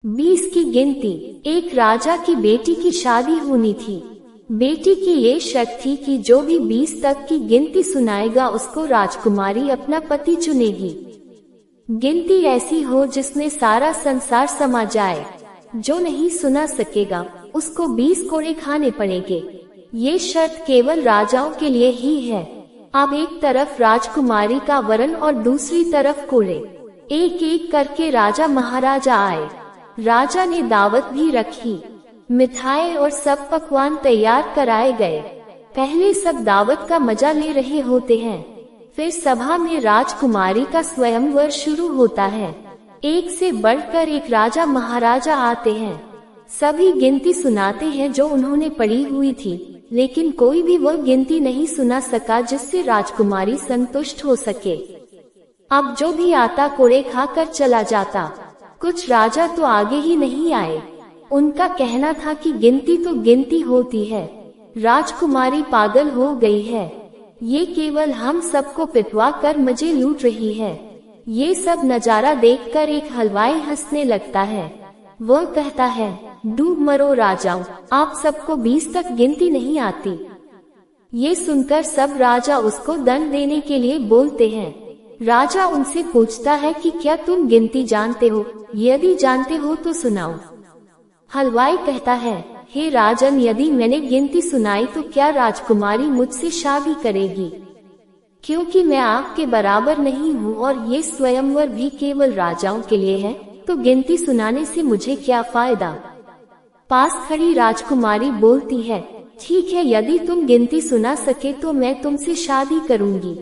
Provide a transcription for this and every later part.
20 की गिनती। एक राजा की बेटी की शादी होनी थी। बेटी की ये शर्त थी कि जो भी 20 तक की गिनती सुनाएगा उसको राजकुमारी अपना पति चुनेगी। गिनती ऐसी हो जिसमें सारा संसार समा जाए। जो नहीं सुना सकेगा उसको 20 कोड़े खाने पड़ेंगे। ये शर्त केवल राजाओं के लिए ही है। अब एक तरफ राजकुमारी का वरन और दूसरी तरफ कोड़े। एक एक करके राजा महाराजा आए। राजा ने दावत भी रखी। मिठाई और सब पकवान तैयार कराए गए। पहले सब दावत का मजा ले रहे होते हैं। फिर सभा में राजकुमारी का स्वयंवर शुरू होता है। एक से बढ़कर एक राजा महाराजा आते हैं। सभी गिनती सुनाते हैं जो उन्होंने पढ़ी हुई थी, लेकिन कोई भी वह गिनती नहीं सुना सका जिससे राजकुमारी संतुष्ट हो सके। अब जो भी आता कोड़े खाकर चला जाता। कुछ राजा तो आगे ही नहीं आए। उनका कहना था कि गिनती तो गिनती होती है, राजकुमारी पागल हो गई है। ये केवल हम सबको पिटवा कर मजे लूट रही है। ये सब नजारा देखकर एक हलवाई हंसने लगता है। वह कहता है, डूब मरो राजाओं, आप सबको 20 तक गिनती नहीं आती। ये सुनकर सब राजा उसको दंड देने के लिए बोलते हैं। राजा उनसे पूछता है कि क्या तुम गिनती जानते हो? यदि जानते हो तो सुनाओ। हलवाई कहता है, हे राजन, यदि मैंने गिनती सुनाई तो क्या राजकुमारी मुझसे शादी करेगी? क्योंकि मैं आपके बराबर नहीं हूँ और ये स्वयंवर भी केवल राजाओं के लिए है, तो गिनती सुनाने से मुझे क्या फायदा? पास खड़ी राजकुमारी बोलती है, ठीक है, यदि तुम गिनती सुना सके तो मैं तुमसे शादी करूंगी,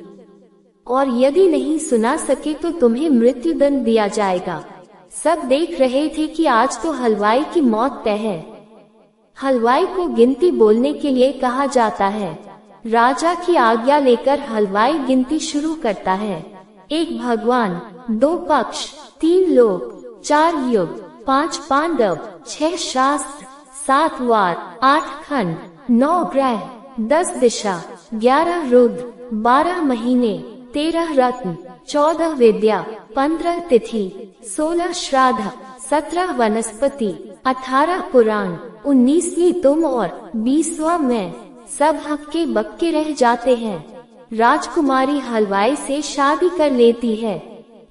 और यदि नहीं सुना सके तो तुम्हें मृत्यु दंड दिया जाएगा। सब देख रहे थे कि आज तो हलवाई की मौत तय है। हलवाई को गिनती बोलने के लिए कहा जाता है। राजा की आज्ञा लेकर हलवाई गिनती शुरू करता है। 1 भगवान, 2 पक्ष, 3 लोक, 4 युग, 5 पांडव, 6 शास्त्र, 7 वार, 8 खंड, 9 ग्रह, 10 दिशा, 11 रुद्र, 12 महीने, 13 रत्न, 14 विद्या, 15 तिथि, 16 श्राद्ध, 17 वनस्पति, 18 पुराण, 19वीं तुम और 20वां मैं। सब हक्के बक्के रह जाते हैं। राजकुमारी हलवाई से शादी कर लेती है।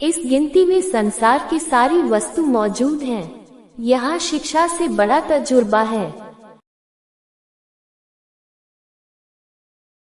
इस गिनती में संसार की सारी वस्तु मौजूद हैं। यहाँ शिक्षा से बड़ा तजुर्बा है।